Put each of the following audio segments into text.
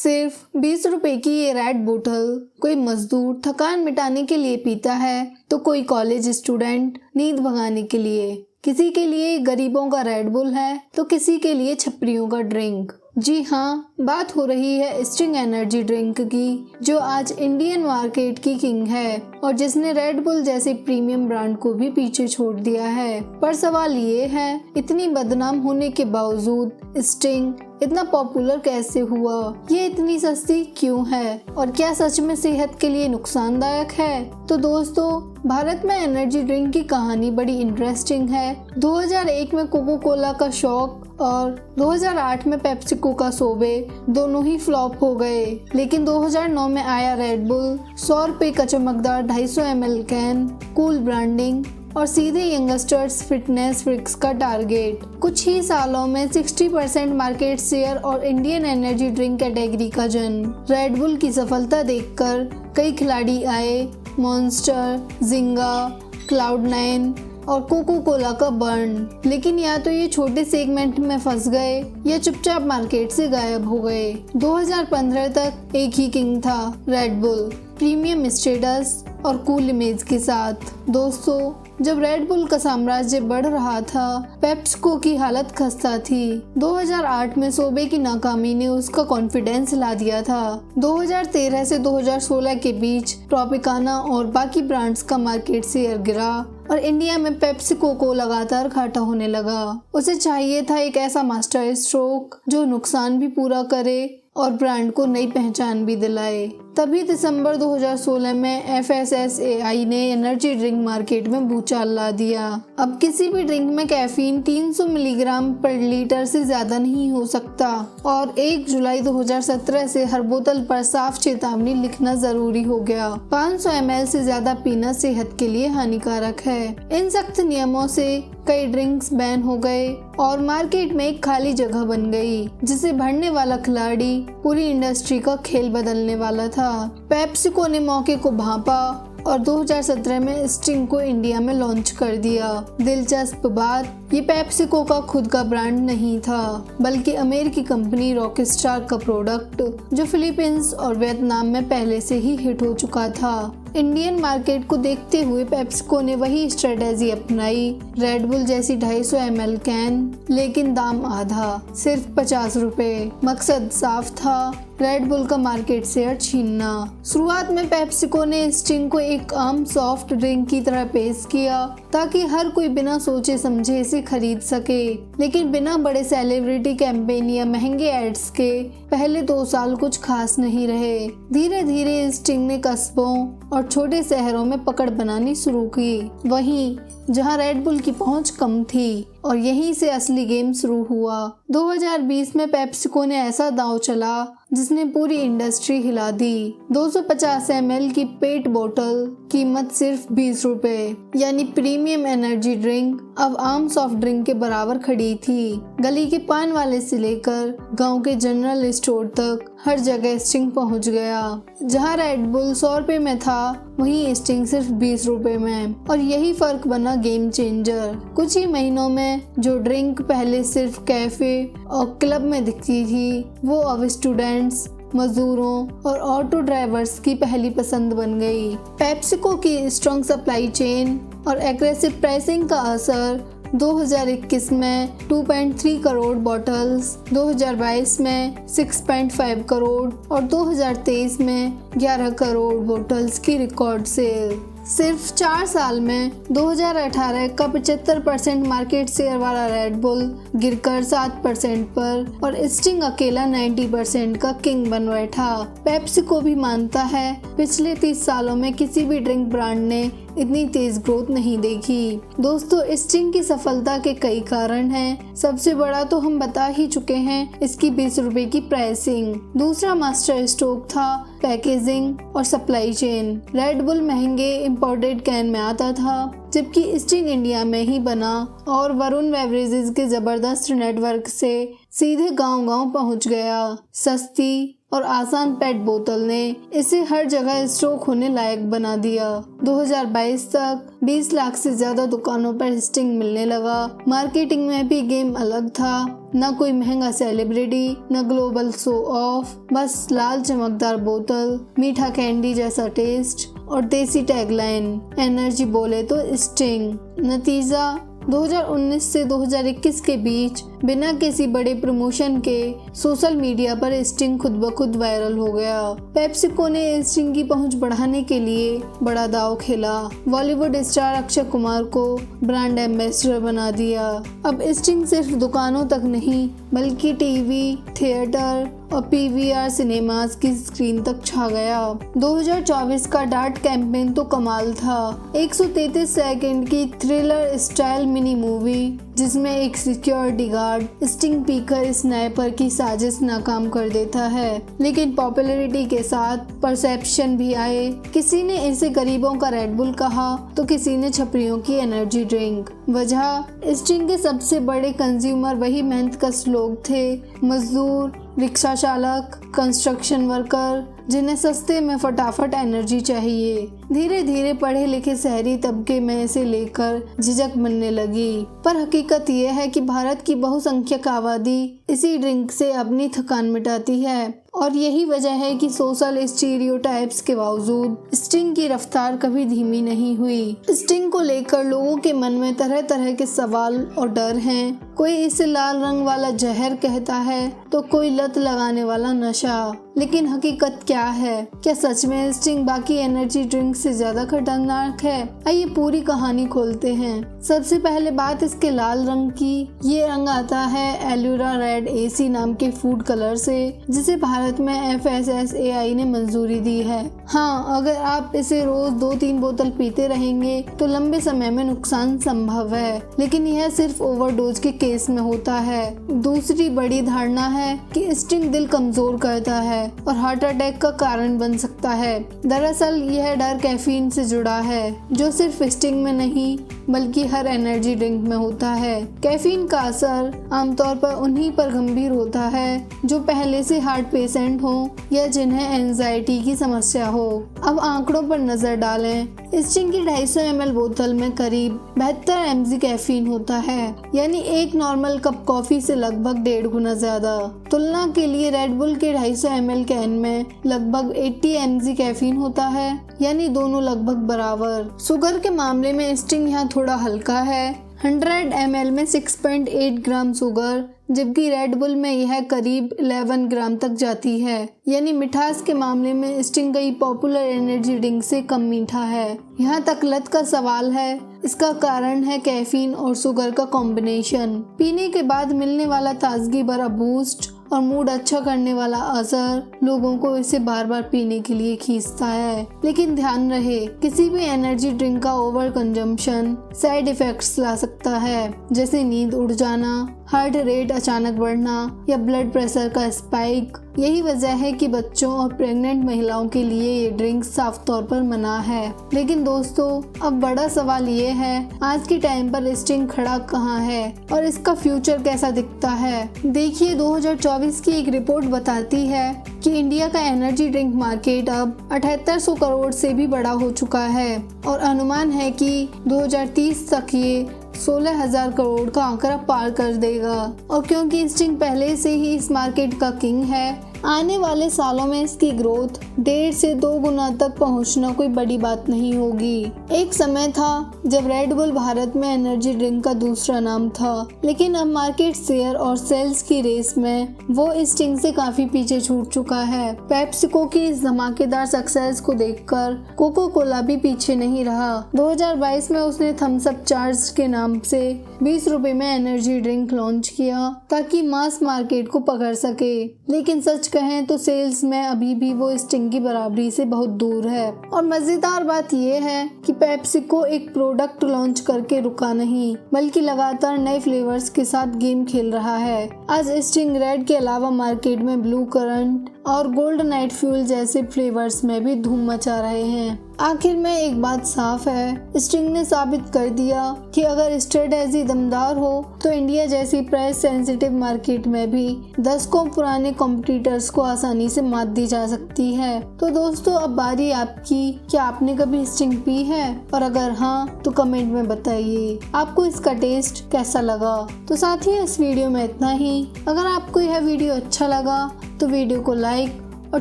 सिर्फ 20 रुपए की ये रेड बोतल कोई मजदूर थकान मिटाने के लिए पीता है तो कोई कॉलेज स्टूडेंट नींद भगाने के लिए। किसी के लिए गरीबों का रेड बुल है तो किसी के लिए छपरियों का ड्रिंक। जी हाँ, बात हो रही है स्ट्रिंग एनर्जी ड्रिंक की, जो आज इंडियन मार्केट की किंग है और जिसने रेड बुल जैसे प्रीमियम ब्रांड को भी पीछे छोड़ दिया है। पर सवाल ये है, इतनी बदनाम होने के बावजूद स्टिंग इतना पॉपुलर कैसे हुआ? ये इतनी सस्ती क्यों है और क्या सच में सेहत के लिए नुकसानदायक है? तो दोस्तों, भारत में एनर्जी ड्रिंक की कहानी बड़ी इंटरेस्टिंग है। 2001 में कोको कोला का शौक और 2008 में पेप्सिको का सोबे दोनों ही फ्लॉप हो गए। लेकिन 2009 में आया रेड बुल, 100 रुपए का चमकदार 250 ml कैन, कूल ब्रांडिंग और सीधे यंगस्टर्स फिटनेस फ्रिक्स का टारगेट। कुछ ही सालों में 60% मार्केट शेयर और इंडियन एनर्जी ड्रिंक कैटेगरी का जन्म। रेड बुल की सफलता देखकर कई खिलाड़ी आए, मॉन्स्टर, जिंगा, क्लाउड9 और कोको कोला का बर्न। लेकिन या तो ये छोटे सेगमेंट में फंस गए या चुपचाप मार्केट से गायब हो गए। 2015 तक एक ही किंग था, रेड बुल, प्रीमियम स्टेटस और कूल इमेज के साथ। दोस्तों, जब रेड बुल का साम्राज्य बढ़ रहा था, पेप्सिको की हालत खस्ता थी। 2008 में सोबे की नाकामी ने उसका कॉन्फिडेंस ला दिया था। 2013 से 2016 के बीच ट्रॉपिकाना और बाकी ब्रांड्स का मार्केट शेयर गिरा और इंडिया में पेप्सिको को लगातार घाटा होने लगा। उसे चाहिए था एक ऐसा मास्टर स्ट्रोक जो नुकसान भी पूरा करे और ब्रांड को नई पहचान भी दिलाए। तभी दिसंबर 2016 में FSSAI ने एनर्जी ड्रिंक मार्केट में भूचाल ला दिया। अब किसी भी ड्रिंक में कैफीन 300 मिलीग्राम पर लीटर से ज्यादा नहीं हो सकता और 1 जुलाई 2017 से हर बोतल पर साफ चेतावनी लिखना जरूरी हो गया। 500 ml से ज्यादा पीना सेहत के लिए हानिकारक है। इन सख्त नियमों से कई ड्रिंक्स बैन हो गए और मार्केट में एक खाली जगह बन गई, जिसे भरने वाला खिलाड़ी पूरी इंडस्ट्री का खेल बदलने वाला था। पेप्सिको ने मौके को भांपा और 2017 में स्टिंग को इंडिया में लॉन्च कर दिया। दिलचस्प बात, ये पेप्सिको का खुद का ब्रांड नहीं था, बल्कि अमेरिकी कंपनी रॉकस्टार का प्रोडक्ट, जो फिलीपींस और वियतनाम में पहले से ही हिट हो चुका था। इंडियन मार्केट को देखते हुए पेप्सिको ने वही स्ट्रेटेजी अपनाई, रेड बुल जैसी 250 ml कैन, लेकिन दाम आधा, सिर्फ 50 रुपए। मकसद साफ था, रेड बुल का मार्केट शेयर छीनना। शुरुआत में पेप्सिको ने स्टिंग को एक आम सॉफ्ट ड्रिंक की तरह पेश किया ताकि हर कोई बिना सोचे समझे इसे खरीद सके। लेकिन बिना बड़े सेलिब्रिटी कैंपेन या महंगे एड्स के पहले 2 साल कुछ खास नहीं रहे। धीरे धीरे स्टिंग ने कस्बों और छोटे शहरों में पकड़ बनानी शुरू की, वहीं जहां रेड बुल की पहुंच कम थी, और यहीं से असली गेम शुरू हुआ। 2020 में पेप्सिको ने ऐसा दांव चला जिसने पूरी इंडस्ट्री हिला दी। 250 ml की पेट बोतल, कीमत सिर्फ 20 रुपए, यानी प्रीमियम एनर्जी ड्रिंक अब आम सॉफ्ट ड्रिंक के बराबर खड़ी थी। गली के पान वाले से लेकर गांव के जनरल स्टोर तक हर जगह स्टिंग पहुंच गया। जहां रेड बुल 100 रुपए में था, वहीं स्टिंग सिर्फ 20 रुपए में, और यही फर्क बना गेम चेंजर। कुछ ही महीनों में जो ड्रिंक पहले सिर्फ कैफे और क्लब में दिखती थी, वो अब स्टूडेंट्स, मजदूरों और ऑटो ड्राइवर्स की पहली पसंद बन गई। पेप्सिको की स्ट्रॉन्ग सप्लाई चेन और एग्रेसिव प्राइसिंग का असर 2021 में 2.3 करोड़ बॉटल्स, 2022 में 6.5 करोड़ और 2023 में 11 करोड़ बॉटल्स की रिकॉर्ड सेल। सिर्फ 4 साल में 2018 का 75% मार्केट शेयर वाला रेड बुल गिरकर 7% पर और स्टिंग अकेला 90% का किंग बन बैठा। पेप्सिको भी मानता है, पिछले 30 सालों में किसी भी ड्रिंक ब्रांड ने इतनी तेज ग्रोथ नहीं देखी। दोस्तों, स्टिंग की सफलता के कई कारण हैं। सबसे बड़ा तो हम बता ही चुके हैं, इसकी 20 रुपए की प्राइसिंग। दूसरा मास्टर स्ट्रोक था पैकेजिंग और सप्लाई चेन। रेड बुल महंगे इंपोर्टेड कैन में आता था, जबकि स्टिंग इंडिया में ही बना और वरुण बेवरेजेस के जबरदस्त नेटवर्क से सीधे गांव-गांव पहुंच गया। सस्ती और आसान पेट बोतल ने इसे हर जगह स्टॉक होने लायक बना दिया। 2022 तक 20 लाख से ज्यादा दुकानों पर स्टिंग मिलने लगा। मार्केटिंग में भी गेम अलग था, न कोई महंगा सेलिब्रिटी, न ग्लोबल शो ऑफ, बस लाल चमकदार बोतल, मीठा कैंडी जैसा टेस्ट और देसी टैगलाइन, एनर्जी बोले तो स्टिंग। नतीजा 2019 से 2021 के बीच बिना किसी बड़े प्रमोशन के सोशल मीडिया पर स्टिंग खुद ब खुद वायरल हो गया। पेप्सिको ने स्टिंग की पहुंच बढ़ाने के लिए बड़ा दांव खेला। बॉलीवुड स्टार अक्षय कुमार को ब्रांड एम्बेसडर बना दिया। अब स्टिंग सिर्फ दुकानों तक नहीं बल्कि टीवी, थिएटर और पीवीआर सिनेमास की स्क्रीन तक छा गया। 2024 का डार्ट कैंपेन तो कमाल था। 133 सेकंड की थ्रिलर स्टाइल मिनी मूवी जिसमें एक सिक्योरिटी गार्ड स्टिंग पीकर स्नाइपर की साजिश नाकाम कर देता है। लेकिन पॉपुलैरिटी के साथ परसेप्शन भी आए। किसी ने इसे गरीबों का रेड बुल कहा तो किसी ने छपरियों की एनर्जी ड्रिंक। वजह, स्टिंग के सबसे बड़े कंज्यूमर वही मेहनतकश लोग थे, मजदूर, रिक्शा चालक, कंस्ट्रक्शन वर्कर, जिन्हें सस्ते में फटाफट एनर्जी चाहिए। धीरे धीरे पढ़े लिखे शहरी तबके में इसे लेकर झिझक बनने लगी। पर हकीकत यह है कि भारत की बहुसंख्यक आबादी इसी ड्रिंक से अपनी थकान मिटाती है और यही वजह है कि सोशल स्टीरियोटाइप्स के बावजूद स्टिंग की रफ्तार कभी धीमी नहीं हुई। स्टिंग को लेकर लोगों के मन में तरह तरह के सवाल और डर हैं। कोई इसे लाल रंग वाला जहर कहता है तो कोई लत लगाने वाला नशा। लेकिन हकीकत क्या है? क्या सच में स्टिंग बाकी एनर्जी ड्रिंक से ज्यादा खतरनाक है? आइए पूरी कहानी खोलते हैं। सबसे पहले बात इसके लाल रंग की। ये रंग आता है एल्यूरा रेड एसी नाम के फूड कलर से, जिसे भारत में FSSAI ने मंजूरी दी है। हाँ, अगर आप इसे रोज 2-3 बोतल पीते रहेंगे तो लंबे समय में नुकसान संभव है, लेकिन यह सिर्फ ओवरडोज के केस में होता है। दूसरी बड़ी धारणा है कि स्टिंग दिल कमजोर करता है और हार्ट अटैक का कारण बन सकता है। दरअसल यह डर कैफीन से जुड़ा है, जो सिर्फ स्टिंग में नहीं बल्कि हर एनर्जी ड्रिंक में होता है। कैफीन का असर आमतौर पर उन्हीं पर गंभीर होता है जो पहले से हार्ट पेशेंट हो या जिन्हें एंजाइटी की समस्या हो। अब आंकड़ों पर नजर डालें। स्टिंग की 250 ml बोतल में करीब 72 mg कैफीन होता है, यानी एक नॉर्मल कप कॉफी से लगभग 1.5 गुना ज्यादा। तुलना के लिए रेड बुल के 250 ml कैन में लगभग 80 mg कैफीन होता है, यानी दोनों लगभग बराबर। शुगर के मामले में स्टिंग यहाँ थोड़ा हल्का है। 100 ml में 6.8 ग्राम शुगर, जबकि रेड बुल में यह करीब 11 ग्राम तक जाती है। यानी मिठास के मामले में स्टिंग कई पॉपुलर एनर्जी ड्रिंक से कम मीठा है। यहाँ तक लत का सवाल है। इसका कारण है कैफीन और शुगर का कॉम्बिनेशन। पीने के बाद मिलने वाला ताजगी भरा बूस्ट और मूड अच्छा करने वाला असर लोगों को इसे बार बार पीने के लिए खींचता है। लेकिन ध्यान रहे, किसी भी एनर्जी ड्रिंक का ओवर कंजम्पशन साइड इफेक्ट्स ला सकता है, जैसे नींद उड़ जाना, हार्ट रेट अचानक बढ़ना या ब्लड प्रेशर का स्पाइक। यही वजह है कि बच्चों और प्रेग्नेंट महिलाओं के लिए ये ड्रिंक साफ तौर पर मना है। लेकिन दोस्तों, अब बड़ा सवाल ये है, आज के टाइम पर स्टिंग खड़ा कहाँ है और इसका फ्यूचर कैसा दिखता है? देखिए, 2024 की एक रिपोर्ट बताती है कि इंडिया का एनर्जी ड्रिंक मार्केट अब 7800 करोड़ से भी बड़ा हो चुका है और अनुमान है कि 2030 तक ये 16,000 करोड़ का आंकड़ा पार कर देगा। और क्योंकि स्टिंग पहले से ही इस मार्केट का किंग है, आने वाले सालों में इसकी ग्रोथ 1.5 से 2 गुना तक पहुंचना कोई बड़ी बात नहीं होगी। एक समय था जब रेड बुल भारत में एनर्जी ड्रिंक का दूसरा नाम था, लेकिन अब मार्केट शेयर और सेल्स की रेस में वो स्टिंग से काफी पीछे छूट चुका है। पेप्सिको की इस धमाकेदार सक्सेस को देखकर कोको कोला भी पीछे नहीं रहा। 2022 में उसने थम्स अप चार्ज के नाम से 20 रुपए में एनर्जी ड्रिंक लॉन्च किया ताकि मास मार्केट को पकड़ सके। लेकिन सच कहें तो सेल्स में अभी भी वो स्टिंग की बराबरी से बहुत दूर है। और मजेदार बात यह है कि पेप्सिको एक प्रोडक्ट लॉन्च करके रुका नहीं, बल्कि लगातार नए फ्लेवर्स के साथ गेम खेल रहा है। आज स्टिंग रेड के अलावा मार्केट में ब्लू करंट, और गोल्ड नाइट फ्यूल जैसे फ्लेवर्स में भी धूम मचा रहे हैं। आखिर में एक बात साफ है, स्टिंग ने साबित कर दिया कि अगर स्ट्रेटजी दमदार हो तो इंडिया जैसी प्राइस सेंसिटिव मार्केट में भी दशकों पुराने कॉम्पिटिटर्स को आसानी से मात दी जा सकती है। तो दोस्तों, अब बारी आपकी, क्या आपने कभी स्टिंग पी है? और अगर हाँ तो कमेंट में बताइए आपको इसका टेस्ट कैसा लगा। तो साथियों, इस वीडियो में इतना ही। अगर आपको यह वीडियो अच्छा लगा तो वीडियो को लाइक और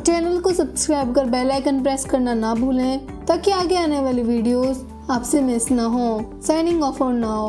चैनल को सब्सक्राइब कर बेल आइकन प्रेस करना ना भूलें, ताकि आगे आने वाली वीडियोस आपसे मिस ना हो। Signing off for now.